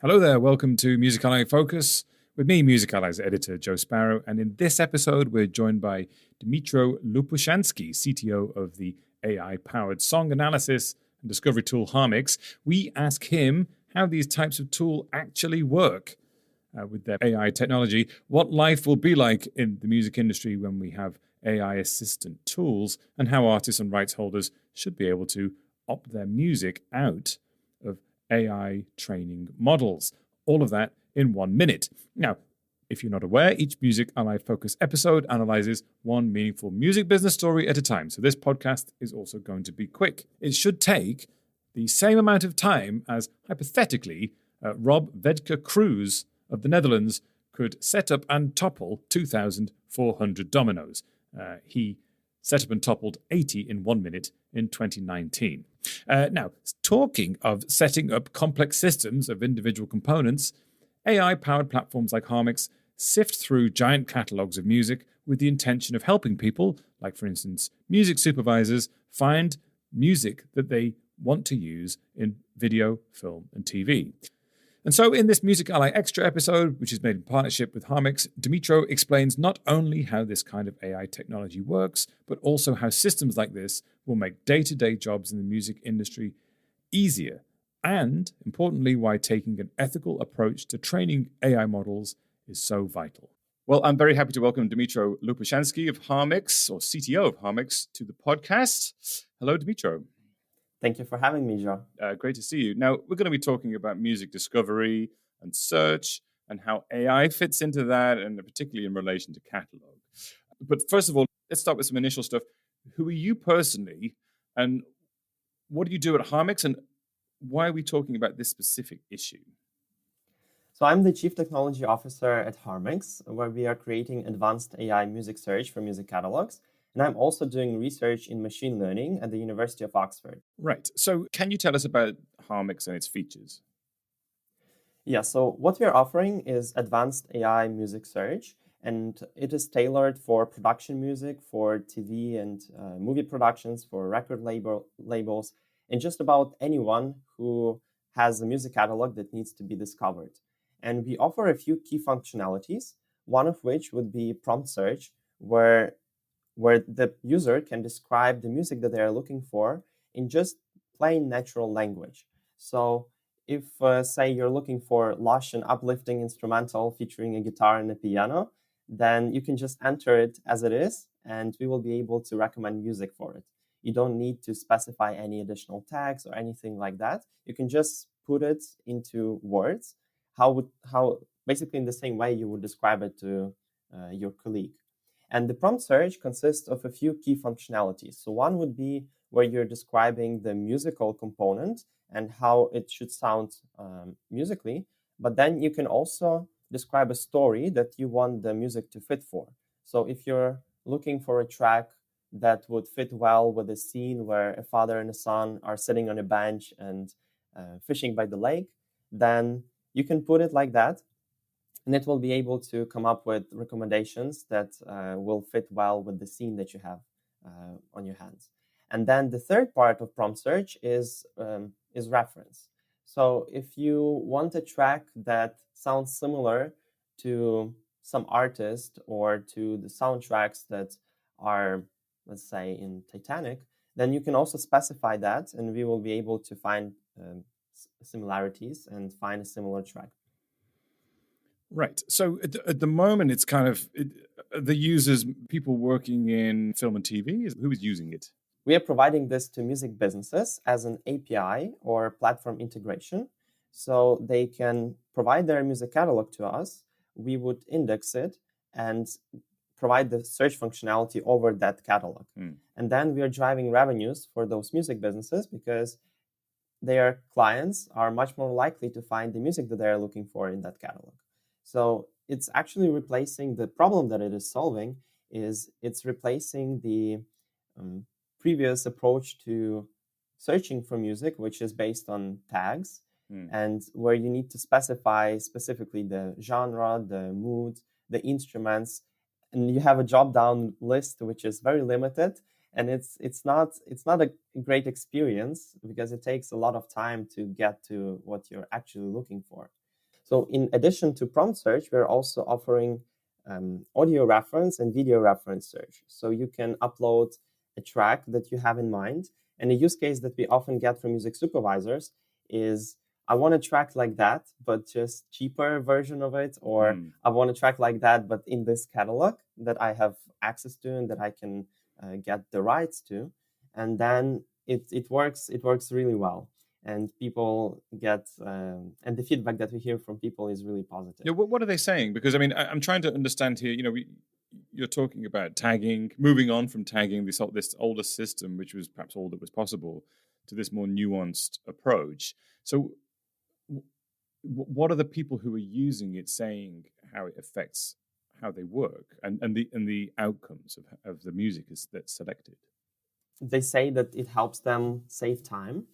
Hello there, welcome to Music Ally Focus with me, Music Ally's editor, Joe Sparrow. And in this episode, we're joined by Dmytro Lopushanskyy, CTO of the AI-powered song analysis and discovery tool Harmix. We ask him how these types of tools actually work with their AI technology, what life will be like in the music industry when we have AI assistant tools, and how artists and rights holders should be able to opt their music out of AI training models. All of that in 1 minute. Now, if you're not aware, each Music Ally Focus episode analyzes one meaningful music business story at a time. So this podcast is also going to be quick. It should take the same amount of time as, hypothetically, Rob Vedke Cruz of the Netherlands could set up and topple 2,400 dominoes. He set up and toppled 80 in 1 minute in 2019. Now, talking of setting up complex systems of individual components, AI-powered platforms like Harmix sift through giant catalogues of music with the intention of helping people, like for instance, music supervisors, find music that they want to use in video, film, and TV. And so in this Music Ally Extra episode, which is made in partnership with Harmix, Dmytro explains not only how this kind of AI technology works, but also how systems like this will make day-to-day jobs in the music industry easier, and, importantly, why taking an ethical approach to training AI models is so vital. Well, I'm very happy to welcome Dmytro Lopushanskyy of Harmix, or CTO of Harmix, to the podcast. Hello, Dmytro. Thank you for having me, Joe. Great to see you. Now, we're going to be talking about music discovery and search and how AI fits into that, and particularly in relation to catalog. But first of all, let's start with some initial stuff. Who are you personally, and what do you do at Harmix, and why are we talking about this specific issue? So I'm the Chief Technology Officer at Harmix, where we are creating advanced AI music search for music catalogs. And I'm also doing research in machine learning at the University of Oxford. Right. So can you tell us about Harmix and its features? Yeah, so what we're offering is advanced AI music search, and it is tailored for production music, for TV and movie productions, for record labels, and just about anyone who has a music catalog that needs to be discovered. And we offer a few key functionalities, one of which would be prompt search, where the user can describe the music that they are looking for in just plain natural language. So if, say, you're looking for lush and uplifting instrumental featuring a guitar and a piano, then you can just enter it as it is, and we will be able to recommend music for it. You don't need to specify any additional tags or anything like that. You can just put it into words, how basically in the same way you would describe it to your colleague. And the prompt search consists of a few key functionalities. So one would be where you're describing the musical component and how it should sound musically. But then you can also describe a story that you want the music to fit for. So if you're looking for a track that would fit well with a scene where a father and a son are sitting on a bench and fishing by the lake, then you can put it like that. And it will be able to come up with recommendations that will fit well with the scene that you have on your hands. And then the third part of prompt search is reference. So if you want a track that sounds similar to some artist or to the soundtracks that are, let's say, in Titanic, then you can also specify that, and we will be able to find similarities and find a similar track. Right. So at the moment, it's kind of the users, people working in film and TV, who is using it? We are providing this to music businesses as an API or platform integration. So they can provide their music catalog to us. We would index it and provide the search functionality over that catalog. And then we are driving revenues for those music businesses because their clients are much more likely to find the music that they're looking for in that catalog. So it's actually replacing the problem that it is solving. It's replacing the previous approach to searching for music, which is based on tags, and where you need to specify specifically the genre, the mood, the instruments, and you have a drop-down list which is very limited, and it's not a great experience because it takes a lot of time to get to what you're actually looking for. So in addition to prompt search, we're also offering audio reference and video reference search. So you can upload a track that you have in mind. And a use case that we often get from music supervisors is, I want a track like that, but just cheaper version of it, or I want a track like that, but in this catalog that I have access to and that I can get the rights to. And then it works really well. And people get, and the feedback that we hear from people is really positive. Yeah, what are they saying? Because I mean, I'm trying to understand here. You're talking about tagging, moving on from tagging this older system, which was perhaps all that was possible, to this more nuanced approach. So, what are the people who are using it saying how it affects how they work and the outcomes of the music that's selected? They say that it helps them save time.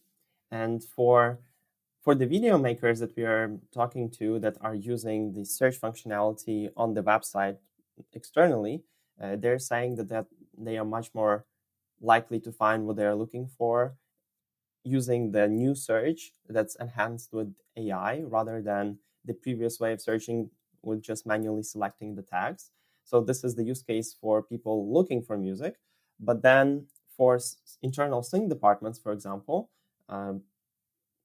And for the video makers that we are talking to that are using the search functionality on the website externally, they're saying that they are much more likely to find what they're looking for using the new search that's enhanced with AI rather than the previous way of searching with just manually selecting the tags. So this is the use case for people looking for music. But then for internal sync departments, for example,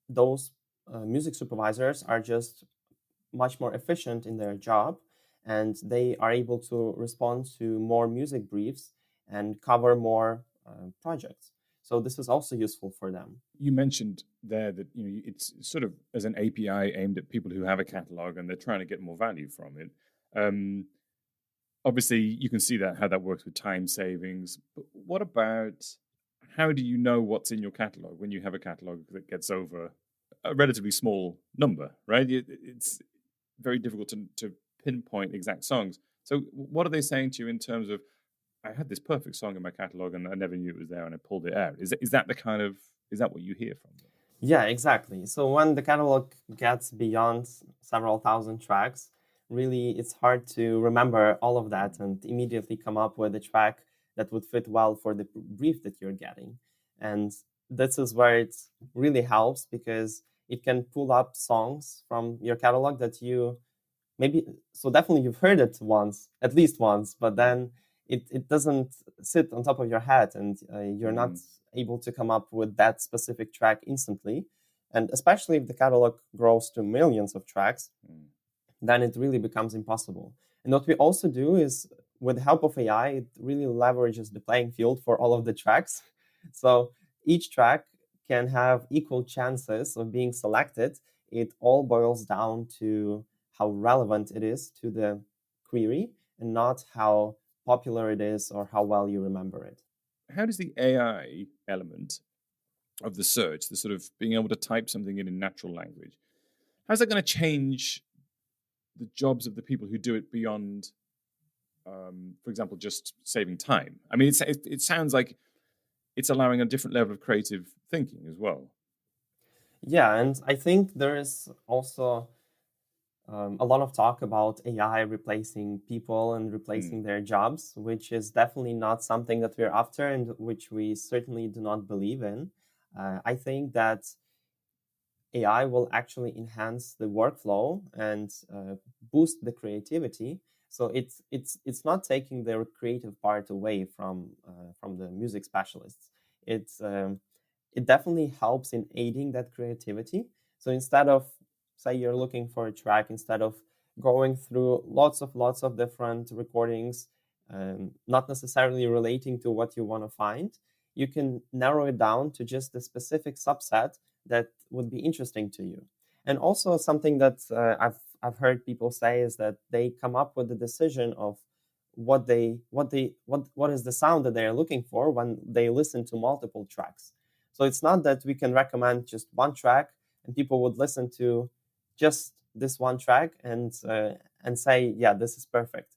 those music supervisors are just much more efficient in their job, and they are able to respond to more music briefs and cover more projects. So this is also useful for them. You mentioned there that it's sort of as an API aimed at people who have a catalog and they're trying to get more value from it. Obviously, you can see how that works with time savings. But what about, how do you know what's in your catalog when you have a catalog that gets over a relatively small number, right? It's very difficult to pinpoint exact songs. So what are they saying to you in terms of, I had this perfect song in my catalog and I never knew it was there and I pulled it out? Is that what you hear from them? Yeah, exactly. So when the catalog gets beyond several thousand tracks, really it's hard to remember all of that and immediately come up with a track that would fit well for the brief that you're getting. And this is where it really helps, because it can pull up songs from your catalog that you definitely you've heard it once, at least once, but then it doesn't sit on top of your head, and you're not able to come up with that specific track instantly. And especially if the catalog grows to millions of tracks, then it really becomes impossible. And what we also do is, with the help of AI, it really leverages the playing field for all of the tracks. So each track can have equal chances of being selected. It all boils down to how relevant it is to the query and not how popular it is or how well you remember it. How does the AI element of the search, the sort of being able to type something in natural language, how's that going to change the jobs of the people who do it beyond, for example, just saving time? I mean, it sounds like it's allowing a different level of creative thinking as well. Yeah, and I think there is also a lot of talk about AI replacing people and replacing their jobs, which is definitely not something that we're after and which we certainly do not believe in. I think that AI will actually enhance the workflow and boost the creativity. So it's not taking their creative part away from the music specialists. It definitely helps in aiding that creativity. So instead of, say, you're looking for a track, instead of going through lots of different recordings, not necessarily relating to what you want to find, you can narrow it down to just a specific subset that would be interesting to you. And also something that I've heard people say is that they come up with the decision of what is the sound that they are looking for when they listen to multiple tracks. So it's not that we can recommend just one track and people would listen to just this one track and say, yeah, this is perfect.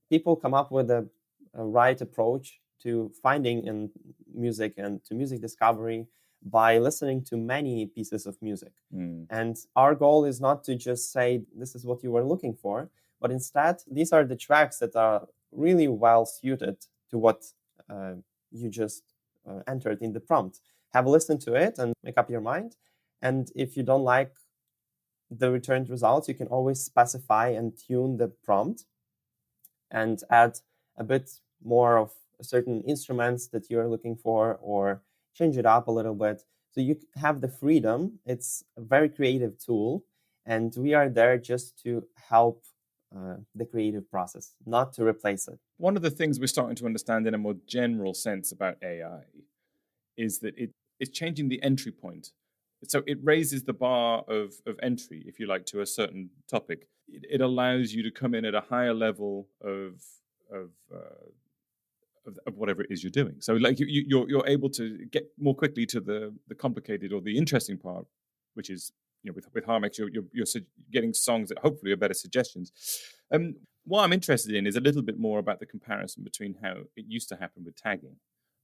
People come up with a right approach to finding in music and to music discovery by listening to many pieces of music. And our goal is not to just say, this is what you were looking for, but instead, these are the tracks that are really well suited to what you just entered in the prompt. Have a listen to it and make up your mind. And if you don't like the returned results, you can always specify and tune the prompt and add a bit more of certain instruments that you're looking for, or change it up a little bit. So you have the freedom. It's a very creative tool, and we are there just to help the creative process, not to replace it. One of the things we're starting to understand in a more general sense about AI is that it's changing the entry point. So it raises the bar of entry, if you like, to a certain topic. It allows you to come in at a higher level of whatever it is you're doing. So like you're able to get more quickly to the complicated or the interesting part, which is, with Harmix, you're getting songs that hopefully are better suggestions. What I'm interested in is a little bit more about the comparison between how it used to happen with tagging,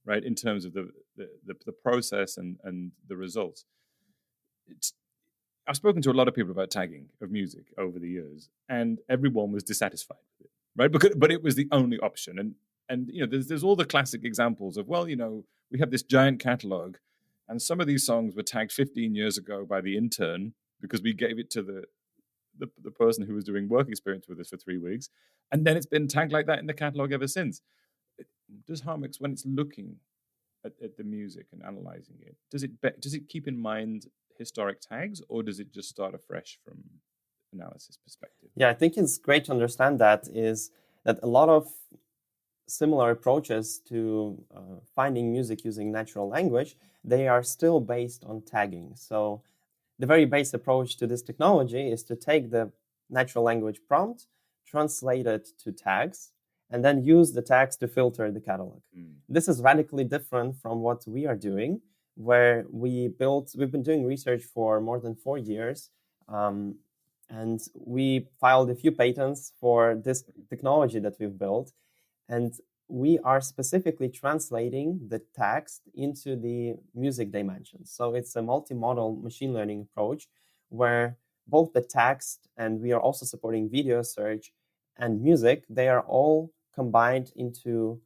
right, in terms of the process and the results. I've spoken to a lot of people about tagging of music over the years, and everyone was dissatisfied with it, right? But it was the only option, and there's all the classic examples of, we have this giant catalog, and some of these songs were tagged 15 years ago by the intern because we gave it to the person who was doing work experience with us for 3 weeks, and then it's been tagged like that in the catalog ever since. Does Harmix, when it's looking at the music and analyzing it, does it keep in mind historic tags, or does it just start afresh from analysis perspective? Yeah, I think it's great to understand that a lot of similar approaches to finding music using natural language, they are still based on tagging. So the very base approach to this technology is to take the natural language prompt, translate it to tags, and then use the tags to filter the catalog. This is radically different from what we are doing, where we've been doing research for more than 4 years, and we filed a few patents for this technology that we've built, and we are specifically translating the text into the music dimensions. So it's a multimodal machine learning approach where both the text, and we are also supporting video search, and music, they are all combined into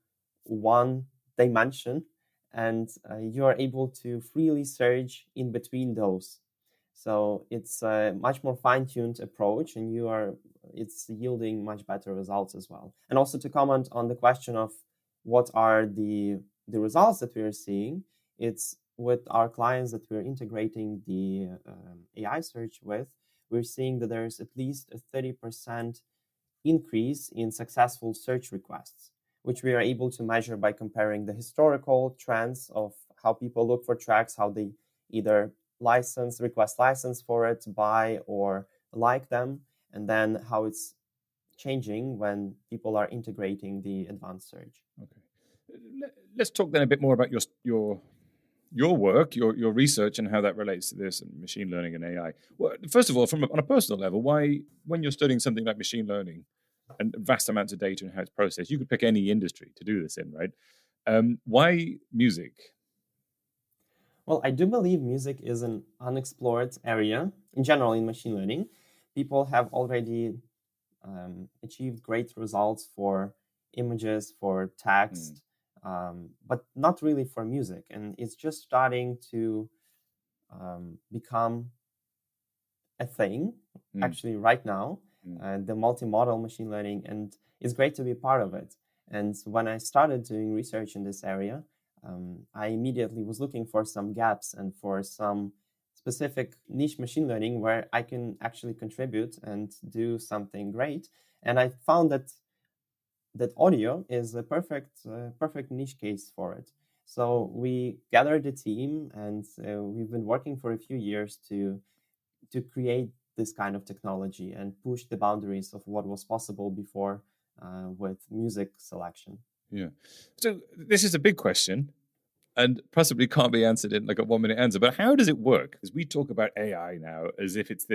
one dimension, and you are able to freely search in between those. So it's a much more fine-tuned approach, and it's yielding much better results as well. And also to comment on the question of what are the results that we are seeing, it's with our clients that we're integrating the AI search with, we're seeing that there's at least a 30% increase in successful search requests, which we are able to measure by comparing the historical trends of how people look for tracks, how they either request license for it, buy, or like them, and then how it's changing when people are integrating the advanced search. Okay, let's talk then a bit more about your work, your research, and how that relates to this and machine learning and AI. Well, first of all, on a personal level, why, when you're studying something like machine learning and vast amounts of data and how it's processed, you could pick any industry to do this in, right? Why music? Well, I do believe music is an unexplored area in general in machine learning. People have already achieved great results for images, for text, but not really for music. And it's just starting to become a thing, actually, right now, the multimodal machine learning, and it's great to be part of it. And when I started doing research in this area, I immediately was looking for some gaps and for some specific niche machine learning where I can actually contribute and do something great. And I found that audio is a perfect niche case for it. So we gathered a team, and we've been working for a few years to create this kind of technology and push the boundaries of what was possible before with music selection. Yeah. So this is a big question and possibly can't be answered in like a 1-minute answer, but how does it work? Because we talk about AI now as if it's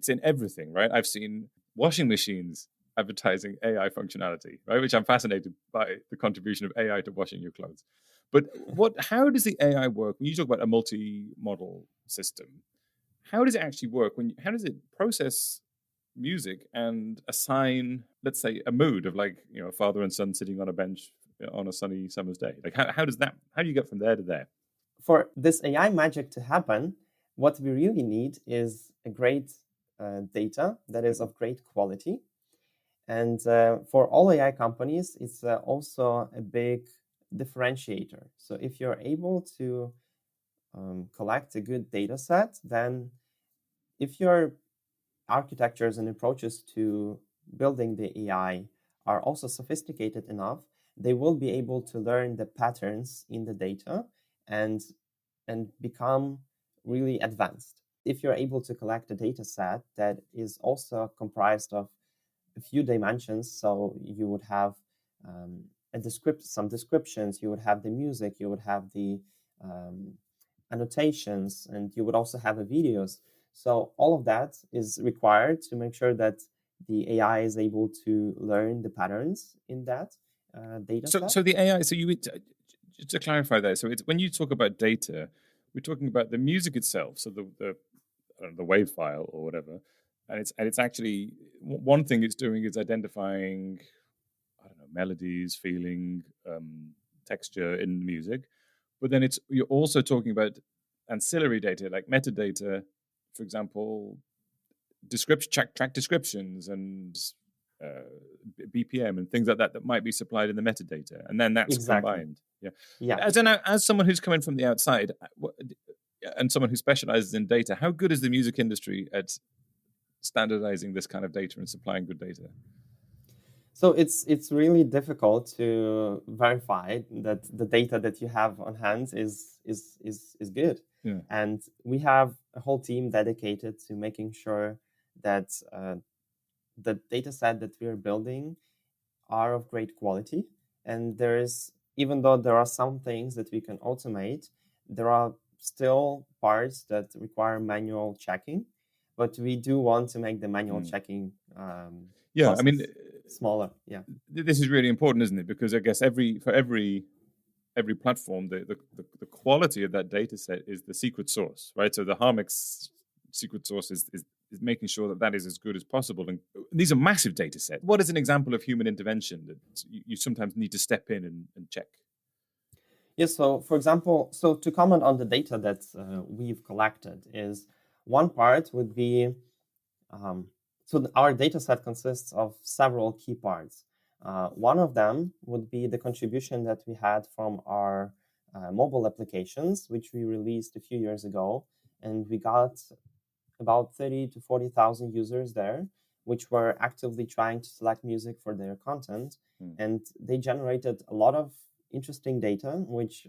in everything, right? I've seen washing machines advertising AI functionality, right? Which I'm fascinated by the contribution of AI to washing your clothes. But how does the AI work? When you talk about a multi-model system, how does it actually work? How does it process music and assign, let's say, a mood of like, a father and son sitting on a bench on a sunny summer's day? Like how do you get from there to there? For this AI magic to happen, What we really need is a great data that is of great quality. And for all AI companies, it's also a big differentiator. So if you're able to collect a good data set, then if your architectures and approaches to building the AI are also sophisticated enough, they will be able to learn the patterns in the data and become really advanced. If you're able to collect a data set that is also comprised of a few dimensions, so you would have some descriptions, you would have the music, you would have the annotations, and you would also have the videos. So all of that is required to make sure that the AI is able to learn the patterns in that data set. So the AI, so you, just to clarify that, so it's when you talk about data, we're talking about the music itself, so the WAV file or whatever, and it's actually, one thing it's doing is identifying, I don't know, melodies, feeling, texture in music, but then you're also talking about ancillary data like metadata, for example, track descriptions and BPM and things like that might be supplied in the metadata, and then that's combined. Yeah. As someone who's coming from the outside and someone who specializes in data, how good is the music industry at standardizing this kind of data and supplying good data? So it's really difficult to verify that the data that you have on hand is good. Yeah. And we have a whole team dedicated to making sure that the data set that we're building are of great quality. And even though there are some things that we can automate, there are still parts that require manual checking. But we do want to make the manual checking smaller. Yeah, this is really important, isn't it? Because I guess for every platform, the quality of that data set is the secret sauce, right? So the Harmix secret sauce is making sure that is as good as possible. And these are massive data sets. What is an example of human intervention that you sometimes need to step in and check? Yes. So, for example, to comment on the data that we've collected, is one part would be our data set consists of several key parts. One of them would be the contribution that we had from our mobile applications, which we released a few years ago, and we got about 30 to 40,000 users there, which were actively trying to select music for their content, and they generated a lot of interesting data, which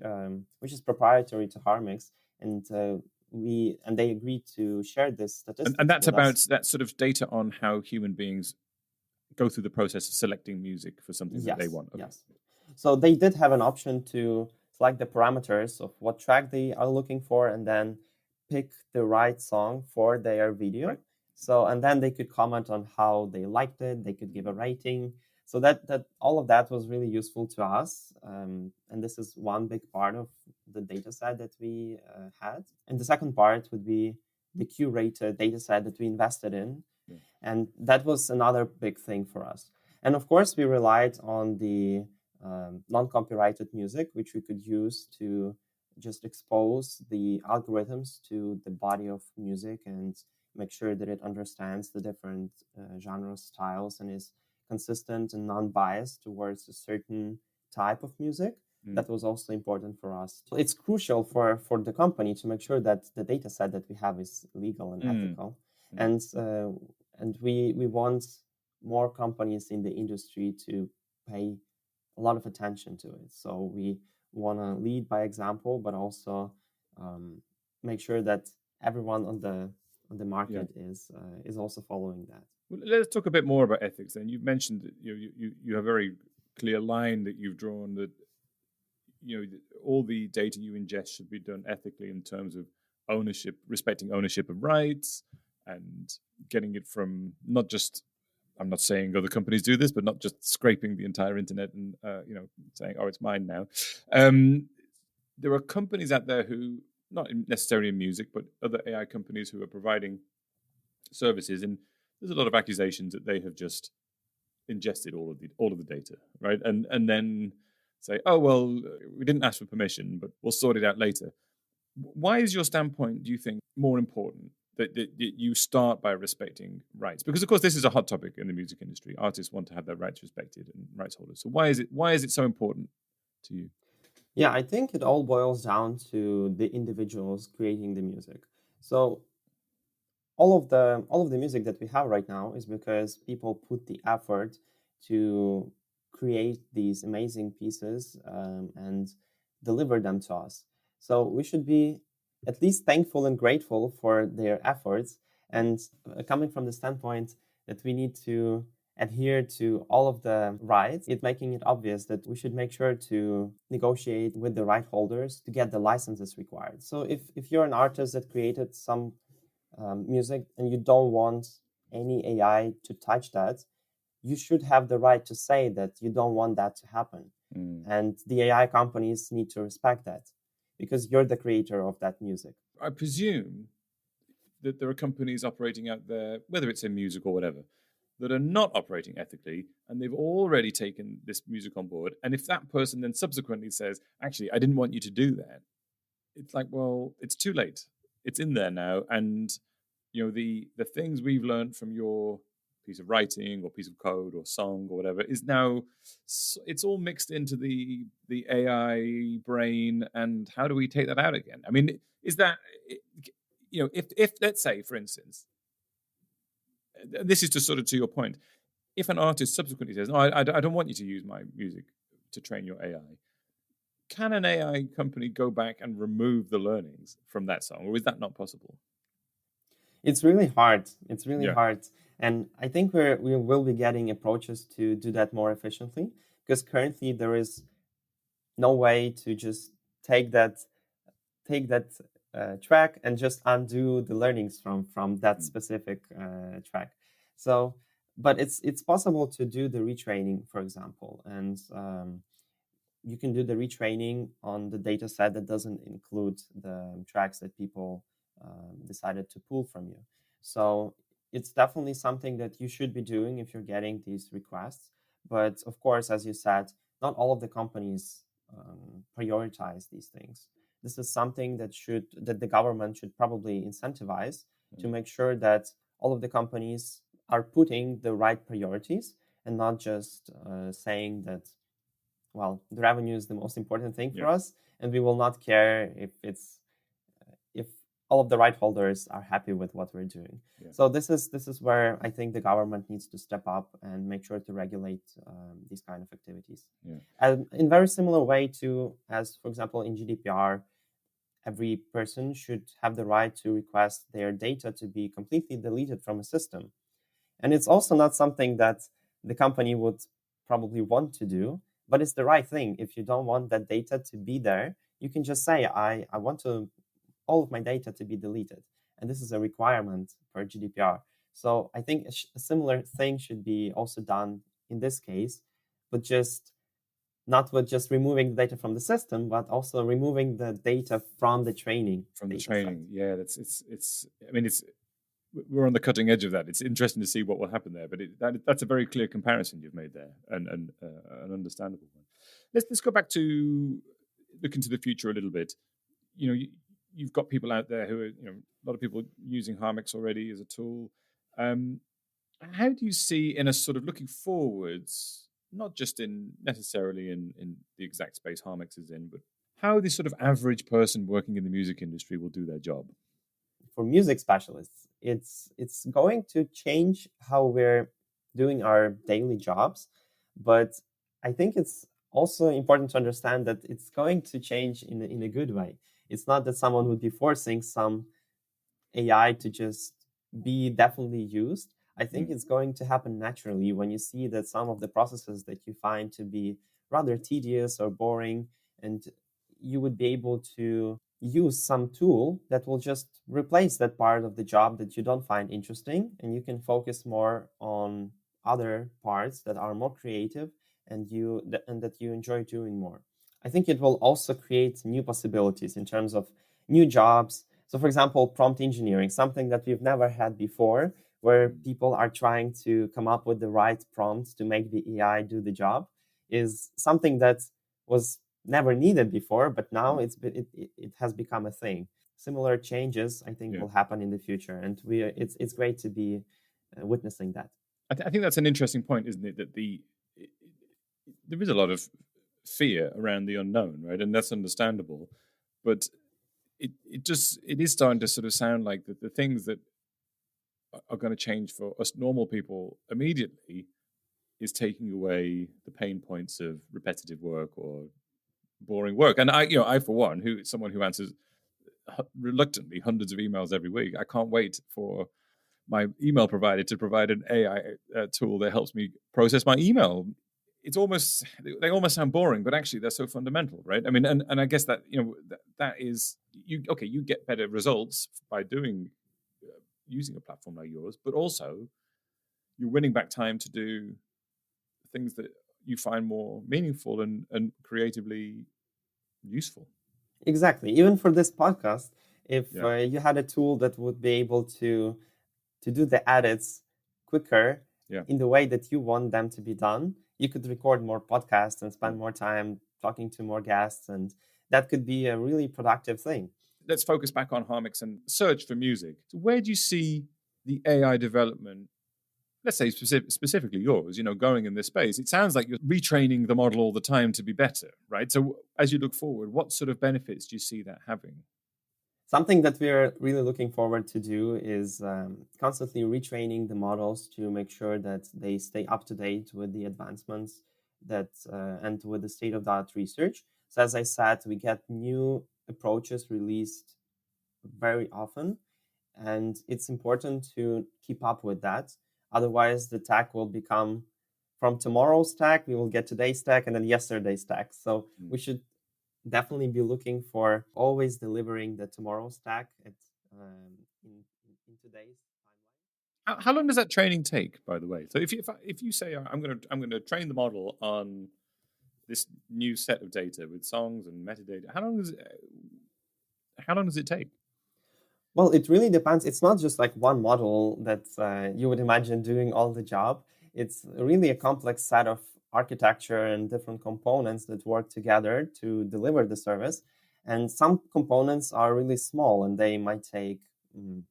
is proprietary to Harmix, and they agreed to share this statistics. And that's about that sort of data on how human beings go through the process of selecting music for something that they want. Okay. Yes. So they did have an option to select the parameters of what track they are looking for, and then pick the right song for their video. Right. So, and then they could comment on how they liked it. They could give a rating. So that all of that was really useful to us. And this is one big part of the data set that we had. And the second part would be the curated data set that we invested in. Yeah. And that was another big thing for us. And of course, we relied on the non-copyrighted music, which we could use to just expose the algorithms to the body of music and make sure that it understands the different genre styles and is consistent and non-biased towards a certain type of music. That was also important for us. It's crucial for the company to make sure that the data set that we have is legal and ethical. And we want more companies in the industry to pay a lot of attention to it. So we want to lead by example, but also make sure that everyone on the market is also following that. Well, let's talk a bit more about ethics. And you mentioned that you have a very clear line that you've drawn that all the data you ingest should be done ethically in terms of ownership, respecting ownership of rights, and getting it from not just, I'm not saying other companies do this, but not just scraping the entire internet and saying, oh, it's mine now. There are companies out there who, not necessarily in music, but other AI companies who are providing services, and there's a lot of accusations that they have just ingested all of the data, right? And then say, oh well, we didn't ask for permission, but we'll sort it out later. Why is your standpoint, do you think, more important that you start by respecting rights? Because, of course, this is a hot topic in the music industry. Artists want to have their rights respected and rights holders. So why is it so important to you? Yeah, I think it all boils down to the individuals creating the music. So all of the music that we have right now is because people put the effort to create these amazing pieces and deliver them to us. So we should be at least thankful and grateful for their efforts. And coming from the standpoint that we need to adhere to all of the rights, it's making it obvious that we should make sure to negotiate with the right holders to get the licenses required. So if you're an artist that created some music and you don't want any AI to touch that, you should have the right to say that you don't want that to happen. And the AI companies need to respect that because you're the creator of that music. I presume that there are companies operating out there, whether it's in music or whatever, that are not operating ethically, and they've already taken this music on board. And if that person then subsequently says, actually, I didn't want you to do that, it's like, well, it's too late. It's in there now. And, the things we've learned from your piece of writing or piece of code or song or whatever is now, it's all mixed into the AI brain. And how do we take that out again? I mean, is that, if let's say, for instance, this is just sort of to your point, if an artist subsequently says, no, I don't want you to use my music to train your AI, can an AI company go back and remove the learnings from that song, or is that not possible? It's really hard. It's really hard. And I think we will be getting approaches to do that more efficiently, because currently there is no way to just take that track and just undo the learnings from that specific track. So, but it's possible to do the retraining, for example, and you can do the retraining on the data set that doesn't include the tracks that people decided to pull from you. So it's definitely something that you should be doing if you're getting these requests. But of course, as you said, not all of the companies prioritize these things. This is something that the government should probably incentivize to make sure that all of the companies are putting the right priorities and not just saying that, well, the revenue is the most important thing for us, and we will not care if all of the right holders are happy with what we're doing. So this is where I think the government needs to step up and make sure to regulate these kind of activities. And in very similar way to, as for example, in GDPR, every person should have the right to request their data to be completely deleted from a system. And it's also not something that the company would probably want to do, but it's the right thing. If you don't want that data to be there, you can just say, I want all of my data to be deleted. And this is a requirement for GDPR. So I think a similar thing should be also done in this case, but just not with just removing the data from the system, but also removing the data from the training. From the training, yeah, it's. I mean, we're on the cutting edge of that. It's interesting to see what will happen there, but that's a very clear comparison you've made there, and an understandable one. Let's go back to look into the future a little bit. You've got people out there who are, a lot of people using Harmix already as a tool. How do you see, in a sort of looking forwards, not just necessarily in the exact space Harmix is in, but how the sort of average person working in the music industry will do their job? For music specialists, it's going to change how we're doing our daily jobs, but I think it's also important to understand that it's going to change in a good way. It's not that someone would be forcing some AI to just be definitely used. I think it's going to happen naturally when you see that some of the processes that you find to be rather tedious or boring, and you would be able to use some tool that will just replace that part of the job that you don't find interesting, and you can focus more on other parts that are more creative and that you enjoy doing more. I think it will also create new possibilities in terms of new jobs. So, for example, prompt engineering, something that we've never had before, where people are trying to come up with the right prompts to make the AI do the job, is something that was never needed before, but now it has become a thing. Similar changes, I think, will happen in the future, and it's great to be witnessing that. I think that's an interesting point, isn't it? That there is a lot of fear around the unknown, right? And that's understandable, but it is starting to sort of sound like the things that are going to change for us normal people immediately is taking away the pain points of repetitive work or boring work. And I for one, someone who answers reluctantly hundreds of emails every week, I can't wait for my email provider to provide an AI tool that helps me process my email. It's almost, they almost sound boring, but actually they're so fundamental, right? I mean, and I guess that, that is, you get better results by using a platform like yours, but also you're winning back time to do things that you find more meaningful and creatively useful. Exactly. Even for this podcast, if you had a tool that would be able to do the edits quicker in the way that you want them to be done, you could record more podcasts and spend more time talking to more guests, and that could be a really productive thing. Let's focus back on Harmix and search for music. So where do you see the AI development, let's say specifically yours, going in this space? It sounds like you're retraining the model all the time to be better, right? So as you look forward, what sort of benefits do you see that having? Something that we're really looking forward to do is constantly retraining the models to make sure that they stay up to date with the advancements and with the state-of-the-art research. So as I said, we get new approaches released very often, and it's important to keep up with that. Otherwise, the tech will become, from tomorrow's tech, we will get today's tech and then yesterday's tech. So we should definitely be looking for always delivering the tomorrow's stack in today's timeline. How long does that training take, by the way? So if you say I'm going to train the model on this new set of data with songs and metadata, how long does it take? Well, it really depends. It's not just like one model that you would imagine doing all the job. It's really a complex set of architecture and different components that work together to deliver the service. And some components are really small and they might take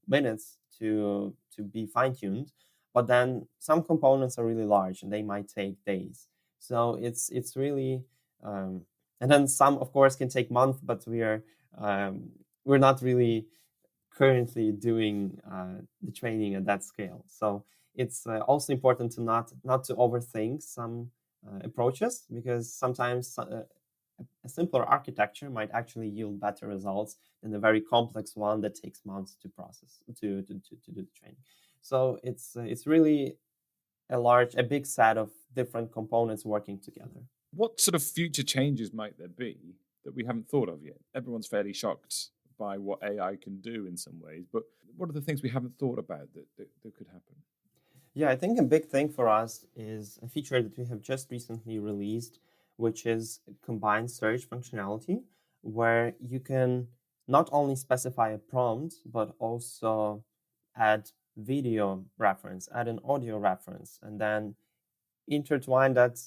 minutes to be fine-tuned. But then some components are really large and they might take days. So it's really, and then some, of course, can take months, but we're not really currently doing the training at that scale. So it's also important to not to overthink some approaches, because sometimes a simpler architecture might actually yield better results than a very complex one that takes months to process to do the training. So it's really a big set of different components working together. What sort of future changes might there be that we haven't thought of yet? Everyone's fairly shocked by what AI can do in some ways, but what are the things we haven't thought about that could happen? Yeah, I think a big thing for us is a feature that we have just recently released, which is combined search functionality, where you can not only specify a prompt, but also add video reference, add an audio reference, and then intertwine that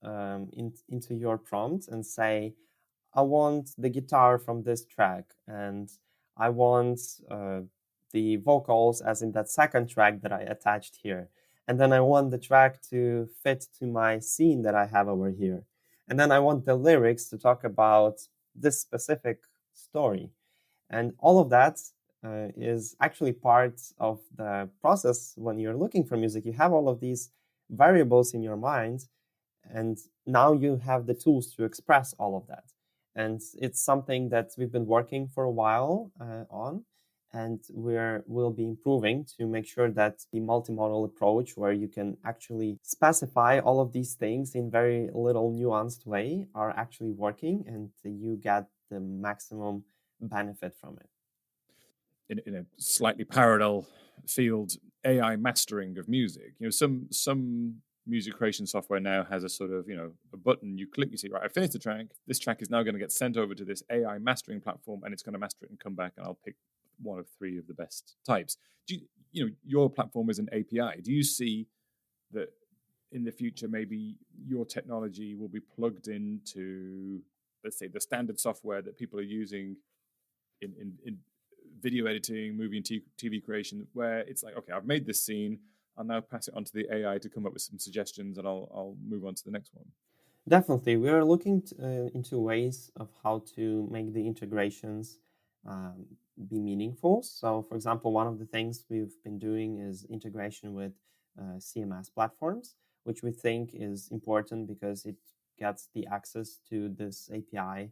into your prompt and say, I want the guitar from this track, and I want the vocals as in that second track that I attached here. And then I want the track to fit to my scene that I have over here. And then I want the lyrics to talk about this specific story. And all of that is actually part of the process when you're looking for music. You have all of these variables in your mind, and now you have the tools to express all of that. And it's something that we've been working for a while on, and we'll be improving to make sure that the multimodal approach, where you can actually specify all of these things in very little nuanced way, are actually working, and you get the maximum benefit from it. In a slightly parallel field, AI mastering of music. Some music creation software now has a sort of, a button you click, you say, right, I finished the track. This track is now going to get sent over to this AI mastering platform, and it's going to master it and come back, and I'll pick one of three of the best types. Your platform is an API. Do you see that in the future, maybe your technology will be plugged into let's say, the standard software that people are using in video editing, movie and TV creation, where it's like, okay, I've made this scene, I'll now pass it on to the AI to come up with some suggestions, and I'll move on to the next one. Definitely. We are looking into ways of how to make the integrations be meaningful. So, for example, one of the things we've been doing is integration with CMS platforms, which we think is important because it gets the access to this API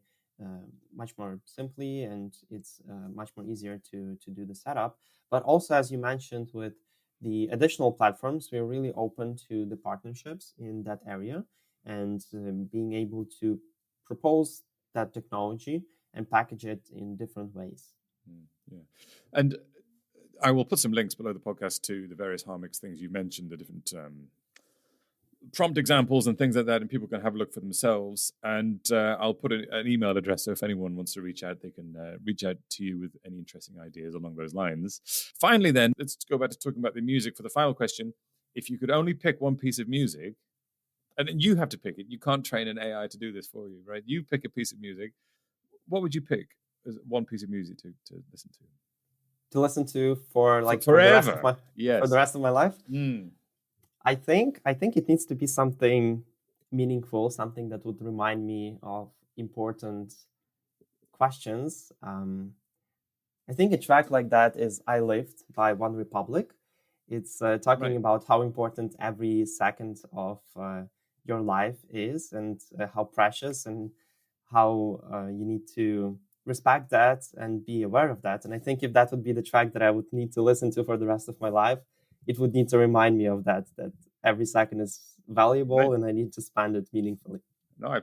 much more simply, and it's much more easier to do the setup. But also, as you mentioned, with the additional platforms, we're really open to the partnerships in that area and being able to propose that technology and package it in different ways. Yeah. And I will put some links below the podcast to the various Harmix things you mentioned, the different prompt examples and things like that, and people can have a look for themselves. And I'll put an email address, so if anyone wants to reach out, they can reach out to you with any interesting ideas along those lines. Finally, then, let's go back to talking about the music for the final question. If you could only pick one piece of music, and you have to pick it, you can't train an AI to do this for you, right? You pick a piece of music. What would you pick as one piece of music to listen to? To listen to for like forever, for the rest of my life. I think it needs to be something meaningful, something that would remind me of important questions. I think a track like that is "I Lived" by One Republic. It's talking about how important every second of your life is, and how precious, and how you need to respect that and be aware of that. And I think if that would be the track that I would need to listen to for the rest of my life, it would need to remind me of that every second is valuable and I need to spend it meaningfully. No,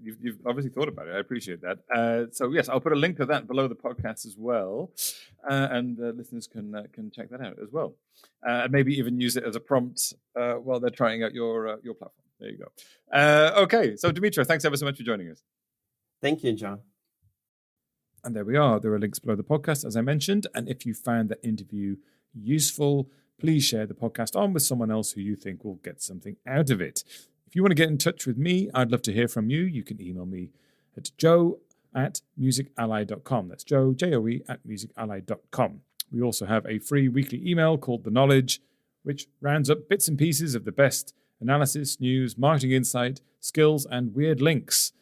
you've obviously thought about it. I appreciate that. So yes, I'll put a link to that below the podcast as well, and listeners can check that out as well, and maybe even use it as a prompt while they're trying out your platform. There you go. Okay, so Dmytro, thanks ever so much for joining us. Thank you, John. And there we are. There are links below the podcast, as I mentioned. And if you found that interview useful, please share the podcast on with someone else who you think will get something out of it. If you want to get in touch with me, I'd love to hear from you. You can email me at joe@musically.com. That's Joe, Joe, @musically.com. We also have a free weekly email called The Knowledge, which rounds up bits and pieces of the best analysis, news, marketing insight, skills, and weird links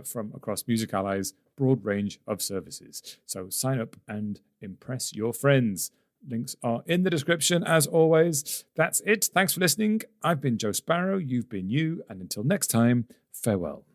from across Music Ally's broad range of services. So sign up and impress your friends. Links are in the description, as always. That's it. Thanks for listening. I've been Joe Sparrow. You've been you. And until next time, farewell.